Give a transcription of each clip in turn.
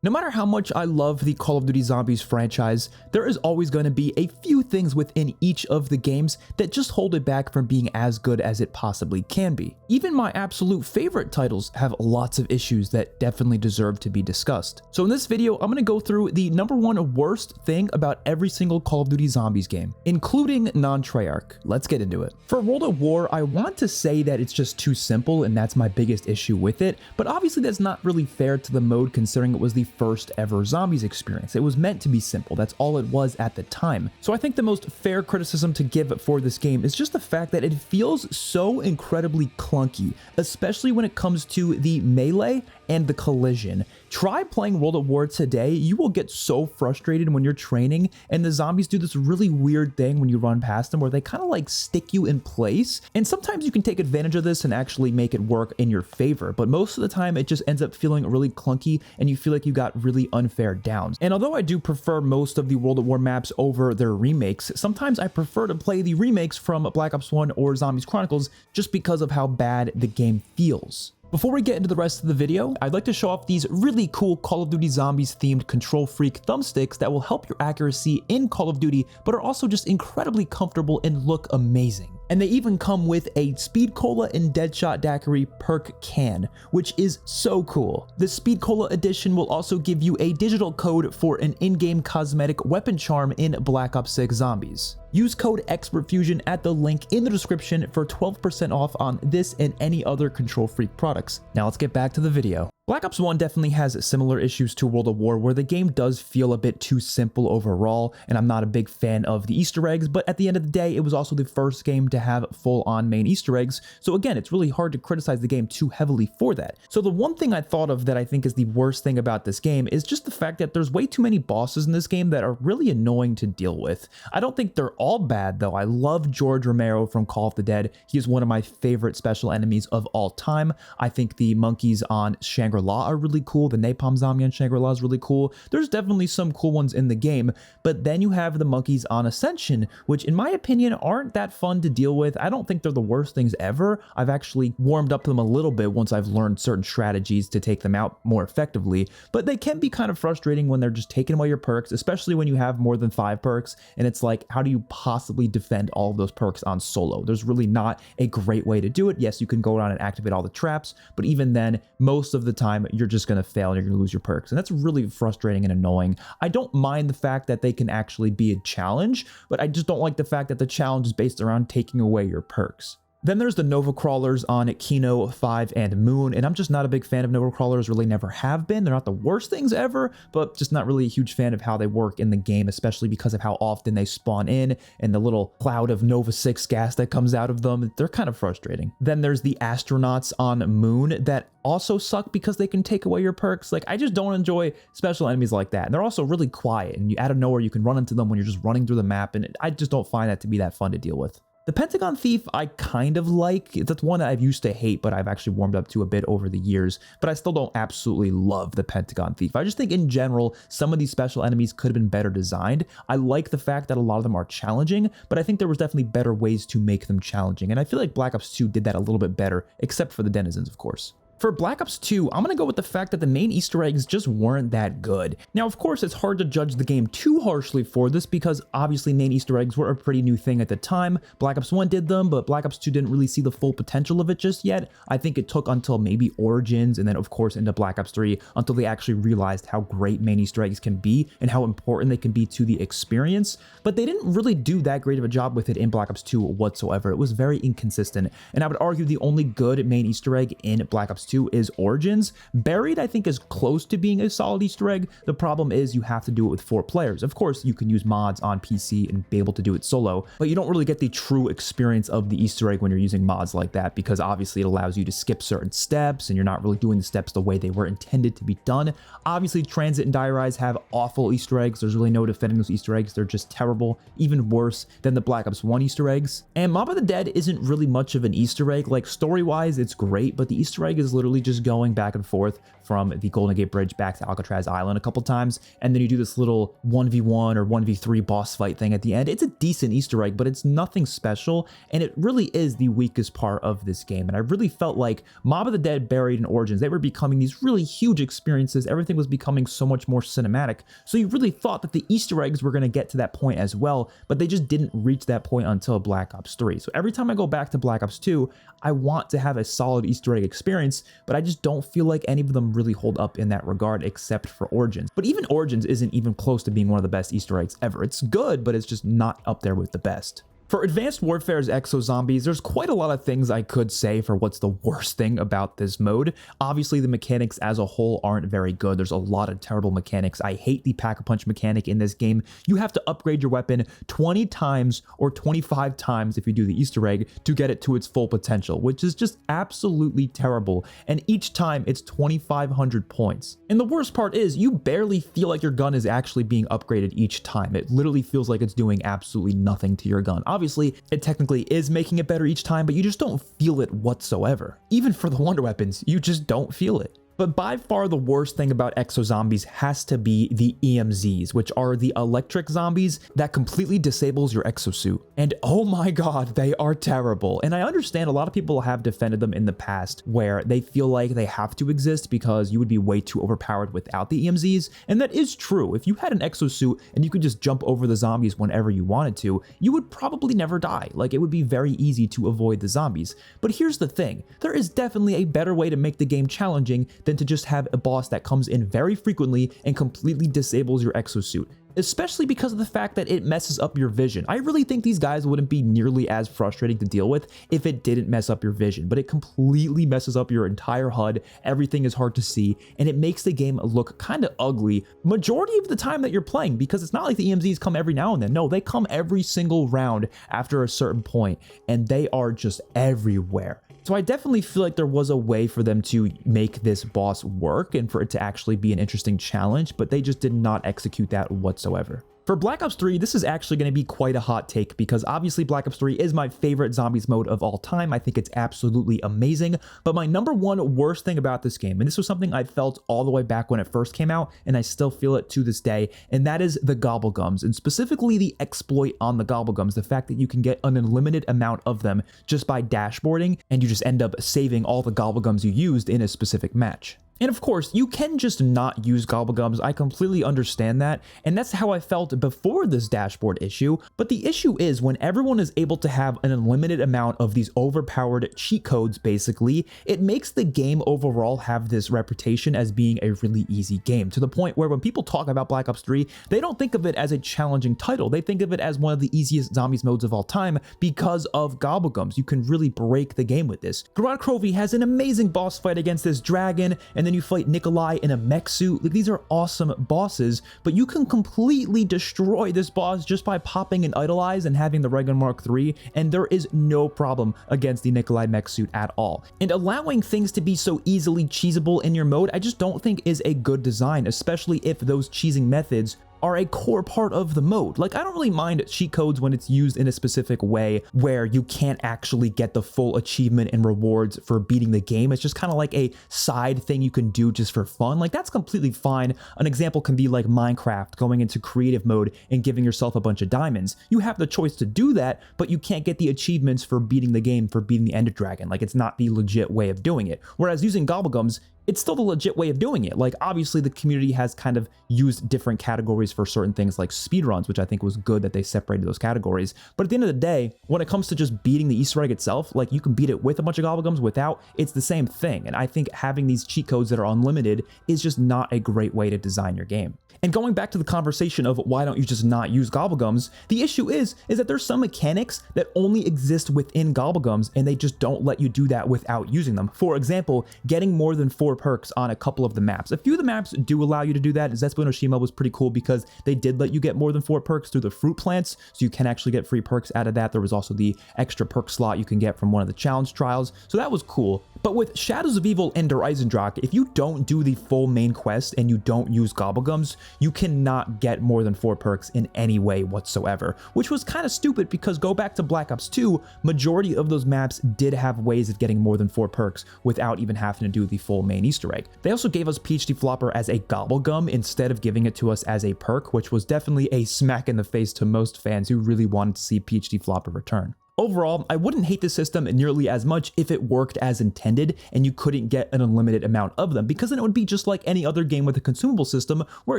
No matter how much I love the Call of Duty Zombies franchise, there is always going to be a few things within each of the games that just hold it back from being as good as it possibly can be. Even my absolute favorite titles have lots of issues that definitely deserve to be discussed. So in this video, I'm going to go through the #1 worst thing about every single Call of Duty Zombies game, including non-Treyarch. Let's get into it. For World at War, I want to say that it's just too simple and that's my biggest issue with it, but obviously that's not really fair to the mode considering it was the first ever Zombies experience. It was meant to be simple, that's all it was at the time. So I think the most fair criticism to give for this game is just the fact that it feels so incredibly clunky, especially when it comes to the melee and the collision. Try playing World at War today, you will get so frustrated when you're training, and the zombies do this really weird thing when you run past them where they kind of like stick you in place, and sometimes you can take advantage of this and actually make it work in your favor, but most of the time it just ends up feeling really clunky and you feel like you got really unfair downs. And although I do prefer most of the World at War maps over their remakes, sometimes I prefer to play the remakes from Black Ops 1 or Zombies Chronicles just because of how bad the game feels. Before we get into the rest of the video, I'd like to show off these really cool Call of Duty Zombies themed KontrolFreek thumbsticks that will help your accuracy in Call of Duty, but are also just incredibly comfortable and look amazing. And they even come with a Speed Cola and Deadshot Daiquiri perk can, which is so cool. The Speed Cola edition will also give you a digital code for an in-game cosmetic weapon charm in Black Ops 6 Zombies. Use code XpertFusion at the link in the description for 12% off on this and any other KontrolFreek products. Now let's get back to the video. Black Ops 1 definitely has similar issues to World at War where the game does feel a bit too simple overall, and I'm not a big fan of the Easter eggs, but at the end of the day, it was also the first game to have full-on main Easter eggs, so again, it's really hard to criticize the game too heavily for that. So the one thing I thought of that I think is the worst thing about this game is just the fact that there's way too many bosses in this game that are really annoying to deal with. I don't think they're all bad though. I love George Romero from Call of the Dead. He is one of my favorite special enemies of all time. I think the monkeys on Shangri-La are really cool. The napalm zombie on Shangri-La is really cool. There's definitely some cool ones in the game, but then you have the monkeys on Ascension, which in my opinion aren't that fun to deal with. I don't think they're the worst things ever. I've actually warmed up to them a little bit once I've learned certain strategies to take them out more effectively, but they can be kind of frustrating when they're just taking away your perks, especially when you have more than 5 perks, and it's like, how do you possibly defend all of those perks on solo? There's really not a great way to do it. Yes, you can go around and activate all the traps, but even then, most of the time, you're just going to fail and you're going to lose your perks. And that's really frustrating and annoying. I don't mind the fact that they can actually be a challenge, but I just don't like the fact that the challenge is based around taking away your perks. Then there's the Nova Crawlers on Kino, 5, and Moon, and I'm just not a big fan of Nova Crawlers, really never have been. They're not the worst things ever, but just not really a huge fan of how they work in the game, especially because of how often they spawn in and the little cloud of Nova 6 gas that comes out of them. They're kind of frustrating. Then there's the Astronauts on Moon that also suck because they can take away your perks. Like, I just don't enjoy special enemies like that. And they're also really quiet, and out of nowhere you can run into them when you're just running through the map, and I just don't find that to be that fun to deal with. The Pentagon Thief I kind of like. That's one that I've used to hate, but I've actually warmed up to a bit over the years, but I still don't absolutely love the Pentagon Thief. I just think in general, some of these special enemies could have been better designed. I like the fact that a lot of them are challenging, but I think there was definitely better ways to make them challenging, and I feel like Black Ops 2 did that a little bit better, except for the denizens, of course. For Black Ops 2, I'm going to go with the fact that the main Easter eggs just weren't that good. Now, of course, it's hard to judge the game too harshly for this because obviously main Easter eggs were a pretty new thing at the time. Black Ops 1 did them, but Black Ops 2 didn't really see the full potential of it just yet. I think it took until maybe Origins and then, of course, into Black Ops 3 until they actually realized how great main Easter eggs can be and how important they can be to the experience. But they didn't really do that great of a job with it in Black Ops 2 whatsoever. It was very inconsistent, and I would argue the only good main Easter egg in Black Ops 2 is Origins. Buried, I think, is close to being a solid Easter egg. The problem is you have to do it with 4 players. Of course, you can use mods on PC and be able to do it solo, but you don't really get the true experience of the Easter egg when you're using mods like that, because obviously it allows you to skip certain steps and you're not really doing the steps the way they were intended to be done. Obviously, Transit and Die Rise have awful Easter eggs. There's really no defending those Easter eggs. They're just terrible, even worse than the Black Ops 1 Easter eggs. And Mob of the Dead isn't really much of an Easter egg. Like, story-wise, it's great, but the Easter egg is literally just going back and forth from the Golden Gate Bridge back to Alcatraz Island a couple times, and then you do this little 1v1 or 1v3 boss fight thing at the end. It's a decent Easter egg, but it's nothing special, and it really is the weakest part of this game. And I really felt like Mob of the Dead, Buried, and Origins, they were becoming these really huge experiences. Everything was becoming so much more cinematic, so you really thought that the Easter eggs were going to get to that point as well, but they just didn't reach that point until Black Ops 3. So every time I go back to Black Ops 2, I want to have a solid Easter egg experience, but I just don't feel like any of them really hold up in that regard except for Origins. But even Origins isn't even close to being one of the best Easter eggs ever. It's good, but it's just not up there with the best. For Advanced Warfare's Exo Zombies, there's quite a lot of things I could say for what's the worst thing about this mode. Obviously, the mechanics as a whole aren't very good. There's a lot of terrible mechanics. I hate the Pack-a-Punch mechanic in this game. You have to upgrade your weapon 20 times or 25 times if you do the Easter egg to get it to its full potential, which is just absolutely terrible. And each time it's 2,500 points. And the worst part is you barely feel like your gun is actually being upgraded each time. It literally feels like it's doing absolutely nothing to your gun. Obviously, it technically is making it better each time, but you just don't feel it whatsoever. Even for the Wonder Weapons, you just don't feel it. But by far the worst thing about Exo Zombies has to be the EMZs, which are the electric zombies that completely disables your exosuit. And oh my god, they are terrible. And I understand a lot of people have defended them in the past where they feel like they have to exist because you would be way too overpowered without the EMZs. And that is true. If you had an exosuit and you could just jump over the zombies whenever you wanted to, you would probably never die. Like, it would be very easy to avoid the zombies. But here's the thing, there is definitely a better way to make the game challenging than to just have a boss that comes in very frequently and completely disables your exosuit, especially because of the fact that it messes up your vision. I really think these guys wouldn't be nearly as frustrating to deal with if it didn't mess up your vision, but it completely messes up your entire HUD. Everything is hard to see, and it makes the game look kind of ugly majority of the time that you're playing, because it's not like the EMZs come every now and then. No, they come every single round after a certain point, and they are just everywhere. So I definitely feel like there was a way for them to make this boss work and for it to actually be an interesting challenge, but they just did not execute that whatsoever. For Black Ops 3, this is actually going to be quite a hot take because obviously Black Ops 3 is my favorite zombies mode of all time. I think it's absolutely amazing, but my number one worst thing about this game, and this was something I felt all the way back when it first came out, and I still feel it to this day, and that is the Gobblegums, and specifically the exploit on the Gobblegums, the fact that you can get an unlimited amount of them just by dashboarding, and you just end up saving all the Gobblegums you used in a specific match. And of course, you can just not use Gobblegums. I completely understand that, and that's how I felt before this dashboard issue. But the issue is when everyone is able to have an unlimited amount of these overpowered cheat codes, basically, it makes the game overall have this reputation as being a really easy game, to the point where when people talk about Black Ops 3, they don't think of it as a challenging title. They think of it as one of the easiest zombies modes of all time because of Gobblegums. You can really break the game with this. Garad Krovi has an amazing boss fight against this dragon, and then you fight Nikolai in a mech suit. Like, these are awesome bosses, but you can completely destroy this boss just by popping an Idolize and having the Reagan Mark III, and there is no problem against the Nikolai mech suit at all. And allowing things to be so easily cheesable in your mode, I just don't think is a good design, especially if those cheesing methods are a core part of the mode. Like, I don't really mind cheat codes when it's used in a specific way where you can't actually get the full achievement and rewards for beating the game. It's just kind of like a side thing you can do just for fun. Like, that's completely fine. An example can be like Minecraft going into creative mode and giving yourself a bunch of diamonds. You have the choice to do that, but you can't get the achievements for beating the game, for beating the Ender Dragon. Like, it's not the legit way of doing it. Whereas using Gobblegums, it's still the legit way of doing it. Like, obviously the community has kind of used different categories for certain things like speedruns, which I think was good that they separated those categories. But at the end of the day, when it comes to just beating the Easter egg itself, like, you can beat it with a bunch of Gobblegums, without, it's the same thing. And I think having these cheat codes that are unlimited is just not a great way to design your game. And going back to the conversation of why don't you just not use Gobblegums, the issue is that there's some mechanics that only exist within Gobblegums, and they just don't let you do that without using them. For example, getting more than 4 perks on a couple of the maps. A few of the maps do allow you to do that. Zespano Shima was pretty cool because they did let you get more than 4 perks through the fruit plants, so you can actually get free perks out of that. There was also the extra perk slot you can get from one of the challenge trials, so that was cool. But with Shadows of Evil and Der Eisendrache, if you don't do the full main quest and you don't use Gobblegums, you cannot get more than 4 perks in any way whatsoever, which was kind of stupid because go back to Black Ops 2, majority of those maps did have ways of getting more than 4 perks without even having to do the full main Easter egg. They also gave us PhD Flopper as a Gobblegum instead of giving it to us as a perk, which was definitely a smack in the face to most fans who really wanted to see PhD Flopper return. Overall, I wouldn't hate the system nearly as much if it worked as intended and you couldn't get an unlimited amount of them, because then it would be just like any other game with a consumable system where,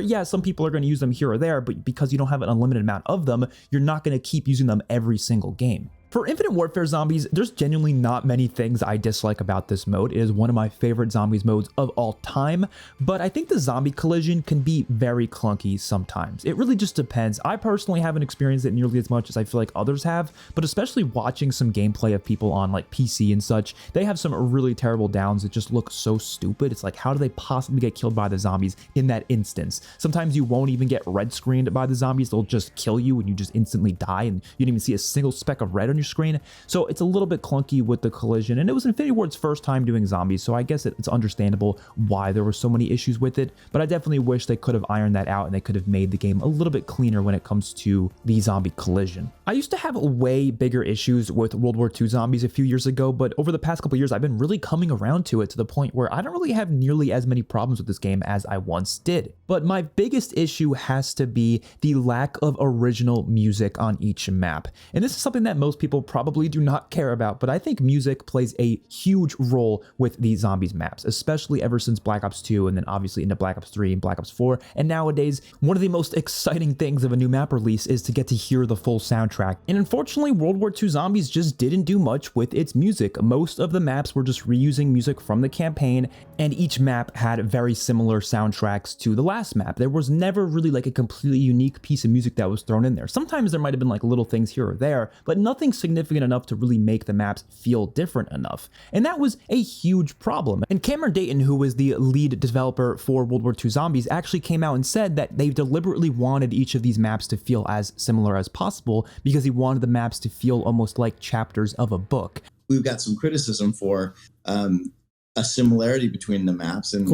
yeah, some people are going to use them here or there, but because you don't have an unlimited amount of them, you're not going to keep using them every single game. For Infinite Warfare Zombies, there's genuinely not many things I dislike about this mode. It is one of my favorite zombies modes of all time, but I think the zombie collision can be very clunky sometimes. It really just depends. I personally haven't experienced it nearly as much as I feel like others have, but especially watching some gameplay of people on like PC and such, they have some really terrible downs that just look so stupid. It's like, how do they possibly get killed by the zombies in that instance? Sometimes you won't even get red screened by the zombies. They'll just kill you and you just instantly die and you don't even see a single speck of red on your screen. So it's a little bit clunky with the collision, and it was Infinity Ward's first time doing zombies, so I guess it's understandable why there were so many issues with it, but I definitely wish they could have ironed that out and they could have made the game a little bit cleaner when it comes to the zombie collision. I used to have way bigger issues with World War II zombies a few years ago, but over the past couple years I've been really coming around to it to the point where I don't really have nearly as many problems with this game as I once did. But my biggest issue has to be the lack of original music on each map, and this is something that most people probably do not care about, but I think music plays a huge role with the zombies maps, especially ever since Black Ops 2 and then obviously into Black Ops 3 and Black Ops 4, and nowadays one of the most exciting things of a new map release is to get to hear the full soundtrack, and unfortunately World War II Zombies just didn't do much with its music. Most of the maps were just reusing music from the campaign, and each map had very similar soundtracks to the last map. There was never really like a completely unique piece of music that was thrown in there. Sometimes there might have been like little things here or there, but nothing significant enough to really make the maps feel different enough. And that was a huge problem. And Cameron Dayton, who was the lead developer for World War II Zombies, actually came out and said that they deliberately wanted each of these maps to feel as similar as possible because he wanted the maps to feel almost like chapters of a book. We've got some criticism for a similarity between the maps, and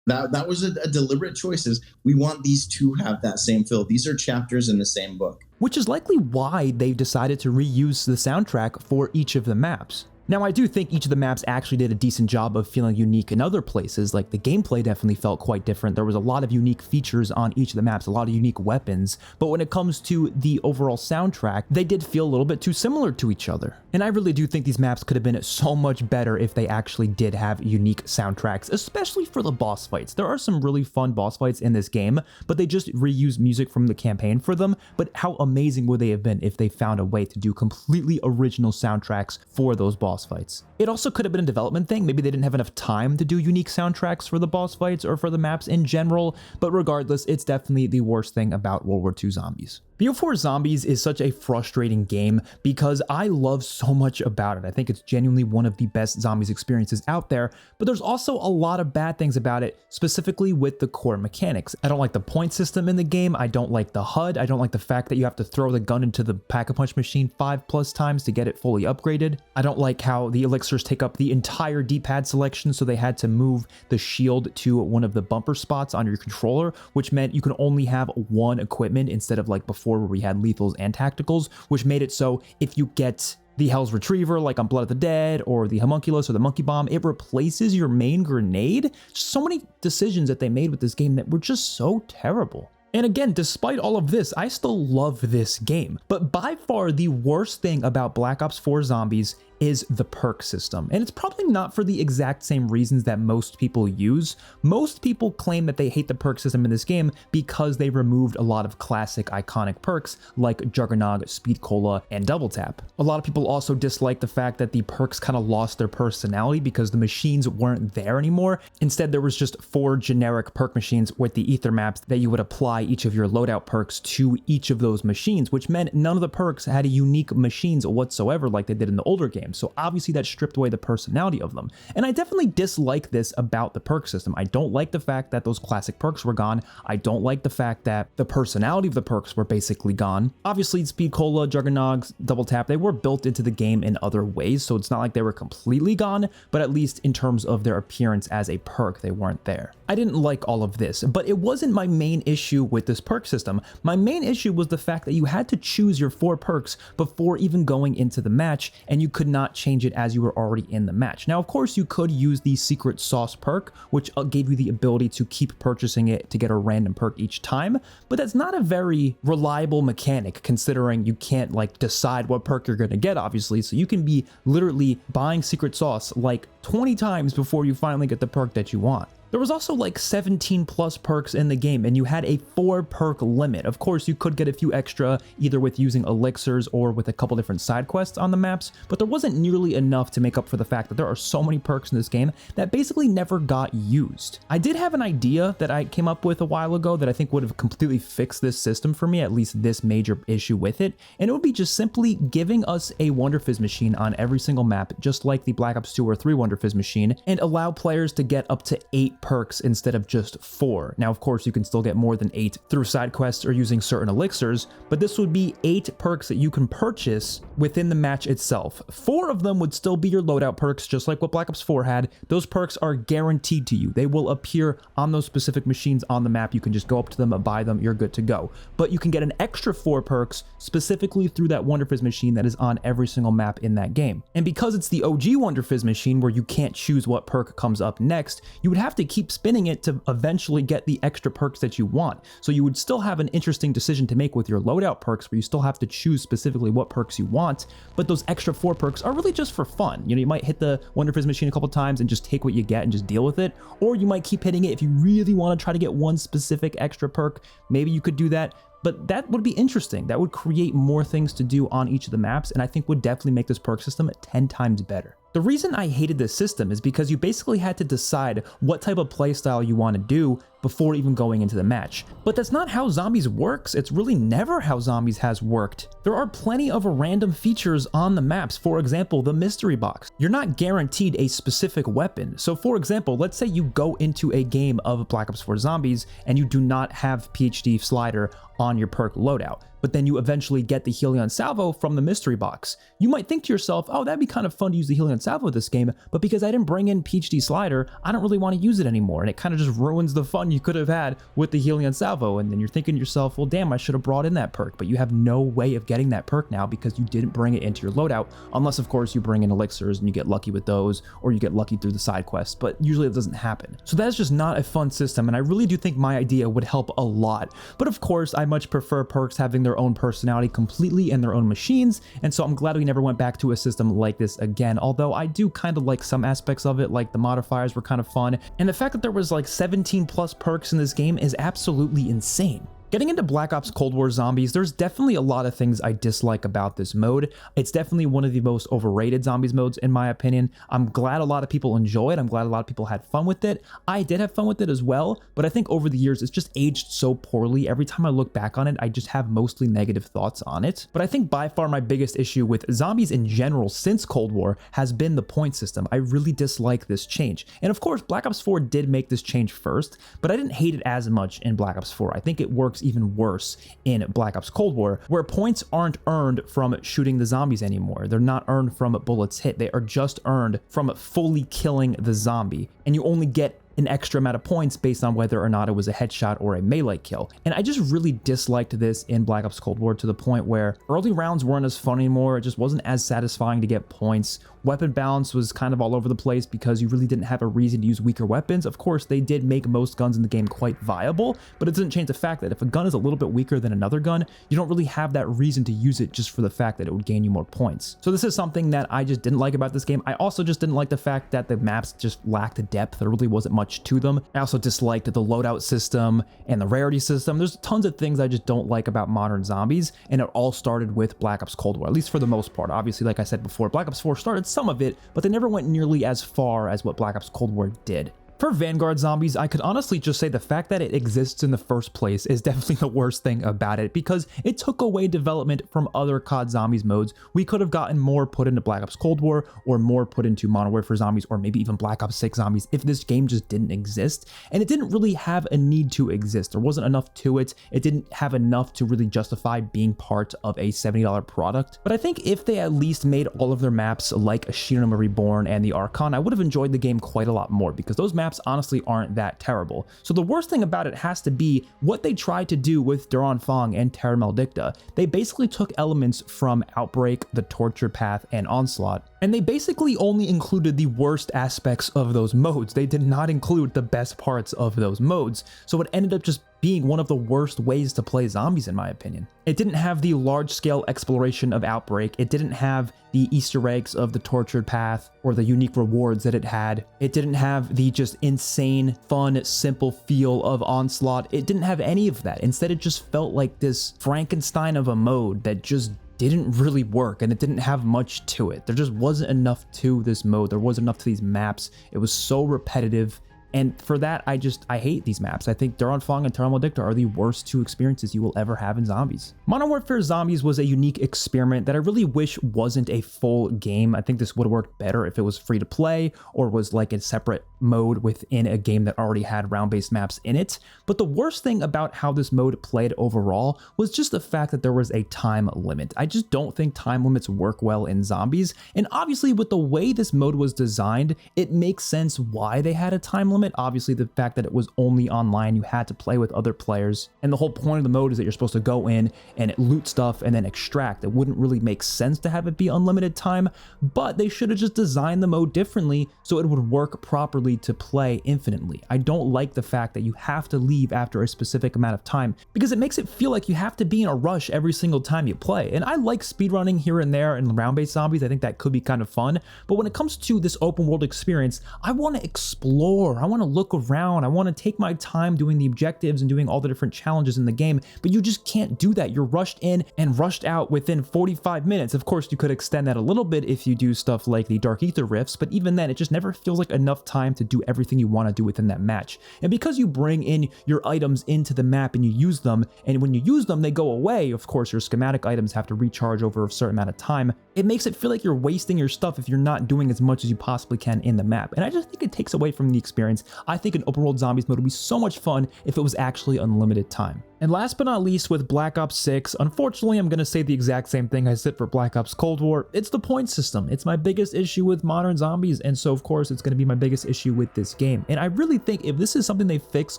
that was a deliberate choice. Is we want these to have that same feel. These are chapters in the same book. Which is likely why they've decided to reuse the soundtrack for each of the maps. Now, I do think each of the maps actually did a decent job of feeling unique in other places. Like the gameplay definitely felt quite different. There was a lot of unique features on each of the maps, a lot of unique weapons. But when it comes to the overall soundtrack, they did feel a little bit too similar to each other. And I really do think these maps could have been so much better if they actually did have unique soundtracks, especially for the boss fights. There are some really fun boss fights in this game, but they just reuse music from the campaign for them. But how amazing would they have been if they found a way to do completely original soundtracks for those boss fights? It also could have been a development thing. Maybe they didn't have enough time to do unique soundtracks for the boss fights or for the maps in general, but regardless, it's definitely the worst thing about World War II Zombies. BO4 Zombies is such a frustrating game because I love so much about it. I think it's genuinely one of the best zombies experiences out there, but there's also a lot of bad things about it, specifically with the core mechanics. I don't like the point system in the game. I don't like the HUD. I don't like the fact that you have to throw the gun into the Pack-a-Punch machine 5+ times to get it fully upgraded. I don't like how the elixirs take up the entire D-pad selection, so they had to move the shield to one of the bumper spots on your controller, which meant you could only have one equipment instead of like before where we had lethals and tacticals, which made it so if you get the Hell's Retriever, like on Blood of the Dead, or the Homunculus, or the Monkey Bomb, it replaces your main grenade. So many decisions that they made with this game that were just so terrible. And again, despite all of this, I still love this game. But by far the worst thing about Black Ops 4 Zombies is the perk system. And it's probably not for the exact same reasons that most people use. Most people claim that they hate the perk system in this game because they removed a lot of classic iconic perks like Juggernog, Speed Cola, and Double Tap. A lot of people also dislike the fact that the perks kind of lost their personality because the machines weren't there anymore. Instead, there was just 4 generic perk machines with the ether maps that you would apply each of your loadout perks to each of those machines, which meant none of the perks had unique machines whatsoever like they did in the older games. random. So obviously that stripped away the personality of them. And I definitely dislike this about the perk system. I don't like the fact that those classic perks were gone. I don't like the fact that the personality of the perks were basically gone. Obviously Speed Cola, Juggernog, Double Tap, they were built into the game in other ways, so it's not like they were completely gone, but at least in terms of their appearance as a perk, they weren't there. I didn't like all of this, but it wasn't my main issue with this perk system. My main issue was the fact that you had to choose your 4 perks before even going into the match, and you could not change it as you were already in the match. Now, of course, you could use the Secret Sauce perk, which gave you the ability to keep purchasing it to get a random perk each time, but that's not a very reliable mechanic considering you can't like decide what perk you're going to get, obviously, so you can be literally buying Secret Sauce like 20 times before you finally get the perk that you want. There was also like 17 plus perks in the game, and you had a 4 perk limit. Of course, you could get a few extra either with using elixirs or with a couple different side quests on the maps, but there wasn't nearly enough to make up for the fact that there are so many perks in this game that basically never got used. I did have an idea that I came up with a while ago that I think would have completely fixed this system for me, at least this major issue with it, and it would be just simply giving us a Wonder Fizz machine on every single map, just like the Black Ops 2 or 3 Wonder Fizz machine, and allow players to get up to 8 perks instead of just 4. Now, of course, you can still get more than 8 through side quests or using certain elixirs, but this would be 8 perks that you can purchase within the match itself. 4 of them would still be your loadout perks, just like what Black Ops 4 had. Those perks are guaranteed to you. They will appear on those specific machines on the map. You can just go up to them, buy them, you're good to go. But you can get an extra 4 perks specifically through that Wonder Fizz machine that is on every single map in that game. And because it's the OG Wonder Fizz machine where you can't choose what perk comes up next, you would have to keep spinning it to eventually get the extra perks that you want. So you would still have an interesting decision to make with your loadout perks where you still have to choose specifically what perks you want, but those extra 4 perks are really just for fun. You know, you might hit the Wonder Fizz machine a couple times and just take what you get and just deal with it, or you might keep hitting it if you really want to try to get one specific extra perk. Maybe you could do that. But that would be interesting. That would create more things to do on each of the maps, and I think would definitely make this perk system 10 times better. The reason I hated this system is because you basically had to decide what type of playstyle you want to do before even going into the match. But that's not how Zombies works. It's really never how Zombies has worked. There are plenty of random features on the maps. For example, the mystery box. You're not guaranteed a specific weapon. So for example, let's say you go into a game of Black Ops 4 Zombies and you do not have PhD slider on your perk loadout, but then you eventually get the Helion Salvo from the mystery box. You might think to yourself, oh, that'd be kind of fun to use the Helion Salvo this game, but because I didn't bring in PhD slider, I don't really want to use it anymore, and it kind of just ruins the fun you could have had with the Helion Salvo. And then you're thinking to yourself, well, damn, I should have brought in that perk, but you have no way of getting that perk now because you didn't bring it into your loadout, unless of course you bring in elixirs and you get lucky with those, or you get lucky through the side quests, but usually it doesn't happen. So that's just not a fun system, and I really do think my idea would help a lot. But of course, I much prefer perks having their own personality completely in their own machines, and so I'm glad we never went back to a system like this again, although I do kind of like some aspects of it, like the modifiers were kind of fun, and the fact that there was like 17 plus perks in this game is absolutely insane. Getting into Black Ops Cold War Zombies, there's definitely a lot of things I dislike about this mode. It's definitely one of the most overrated Zombies modes in my opinion. I'm glad a lot of people enjoy it. I'm glad a lot of people had fun with it. I did have fun with it as well, but I think over the years it's just aged so poorly. Every time I look back on it, I just have mostly negative thoughts on it. But I think by far my biggest issue with Zombies in general since Cold War has been the point system. I really dislike this change. And of course, Black Ops 4 did make this change first, but I didn't hate it as much in Black Ops 4. I think it works even worse in Black Ops Cold War, where points aren't earned from shooting the zombies anymore. They're not earned from bullets hit. They are just earned from fully killing the zombie, and you only get an extra amount of points based on whether or not it was a headshot or a melee kill. And I just really disliked this in Black Ops Cold War to the point where early rounds weren't as fun anymore. It just wasn't as satisfying to get points. Weapon balance was kind of all over the place because you really didn't have a reason to use weaker weapons. Of course, they did make most guns in the game quite viable, but it doesn't change the fact that if a gun is a little bit weaker than another gun, you don't really have that reason to use it just for the fact that it would gain you more points. So this is something that I just didn't like about this game. I also just didn't like the fact that the maps just lacked depth. There really wasn't much to them. I also disliked the loadout system and the rarity system. There's tons of things I just don't like about modern zombies, and it all started with Black Ops Cold War, at least for the most part. Obviously, like I said before, Black Ops 4 started some of it, but they never went nearly as far as what Black Ops Cold War did. For Vanguard Zombies, I could honestly just say the fact that it exists in the first place is definitely the worst thing about it, because it took away development from other COD Zombies modes. We could have gotten more put into Black Ops Cold War, or more put into Modern Warfare Zombies, or maybe even Black Ops 6 Zombies if this game just didn't exist. And it didn't really have a need to exist. There wasn't enough to it. It didn't have enough to really justify being part of a $70 product. But I think if they at least made all of their maps like Ashinoma Reborn and the Archon, I would have enjoyed the game quite a lot more, because those maps honestly aren't that terrible. So the worst thing about it has to be what they tried to do with Duran Fong and Terra Maldicta. They basically took elements from Outbreak, the Torture Path, and Onslaught, and they basically only included the worst aspects of those modes. They did not include the best parts of those modes, so it ended up just being one of the worst ways to play zombies, in my opinion. It didn't have the large-scale exploration of Outbreak. It didn't have the Easter eggs of the Tortured Path or the unique rewards that it had. It didn't have the just insane, fun, simple feel of Onslaught. It didn't have any of that. Instead, it just felt like this Frankenstein of a mode that just didn't really work, and it didn't have much to it. There just wasn't enough to this mode. There wasn't enough to these maps. It was so repetitive. And for that, I hate these maps. I think Duran Fong and Terra Maldicta are the worst two experiences you will ever have in zombies. Modern Warfare Zombies was a unique experiment that I really wish wasn't a full game. I think this would have worked better if it was free to play or was like a separate mode within a game that already had round-based maps in it. But the worst thing about how this mode played overall was just the fact that there was a time limit. I just don't think time limits work well in zombies. And obviously with the way this mode was designed, it makes sense why they had a time limit. Obviously, the fact that it was only online, you had to play with other players. And the whole point of the mode is that you're supposed to go in and loot stuff and then extract. It wouldn't really make sense to have it be unlimited time, but they should have just designed the mode differently so it would work properly to play infinitely. I don't like the fact that you have to leave after a specific amount of time, because it makes it feel like you have to be in a rush every single time you play. And I like speedrunning here and there in round-based zombies. I think that could be kind of fun. But when it comes to this open world experience, I want to explore. I want to look around. I want to take my time doing the objectives and doing all the different challenges in the game, but you just can't do that. You're rushed in and rushed out within 45 minutes. Of course, you could extend that a little bit if you do stuff like the Dark Ether rifts, but even then, it just never feels like enough time to do everything you want to do within that match. And because you bring in your items into the map and you use them, and when you use them, they go away. Of course, your schematic items have to recharge over a certain amount of time. It makes it feel like you're wasting your stuff if you're not doing as much as you possibly can in the map. And I just think it takes away from the experience. I think an open world zombies mode would be so much fun if it was actually unlimited time. And last but not least, with Black Ops 6, unfortunately, I'm going to say the exact same thing I said for Black Ops Cold War. It's the point system. It's my biggest issue with modern zombies, and so of course it's going to be my biggest issue with this game. And I really think if this is something they fix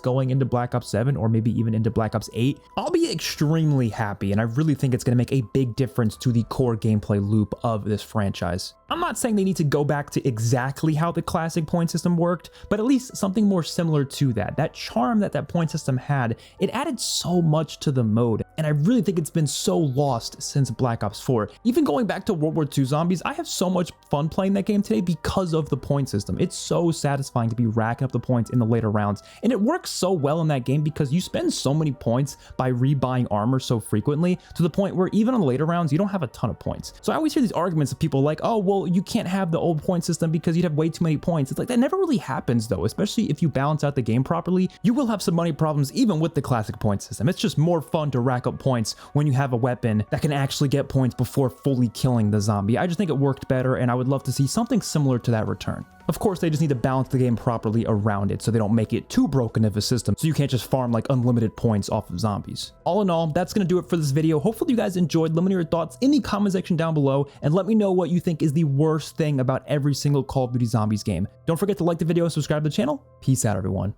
going into Black Ops 7 or maybe even into Black Ops 8, I'll be extremely happy, and I really think it's going to make a big difference to the core gameplay loop of this franchise. I'm not saying they need to go back to exactly how the classic point system worked, but at least something more similar to that. That charm that that point system had, it added so much to the mode, and I really think it's been so lost since Black Ops 4. Even going back to World War II Zombies, I have so much fun playing that game today because of the point system. It's so satisfying to be racking up the points in the later rounds, and it works so well in that game because you spend so many points by rebuying armor so frequently to the point where even on the later rounds, you don't have a ton of points. So I always hear these arguments of people like, oh, well, you can't have the old point system because you'd have way too many points. It's like, that never really happens though, especially if you balance out the game properly. You will have some money problems even with the classic point system. It's just more fun to rack up points when you have a weapon that can actually get points before fully killing the zombie. I just think it worked better, and I would love to see something similar to that return. Of course, they just need to balance the game properly around it so they don't make it too broken of a system, so you can't just farm like unlimited points off of zombies. All in all, that's going to do it for this video. Hopefully you guys enjoyed. Let me know your thoughts in the comment section down below, and let me know what you think is the worst thing about every single Call of Duty Zombies game. Don't forget to like the video and subscribe to the channel. Peace out, everyone.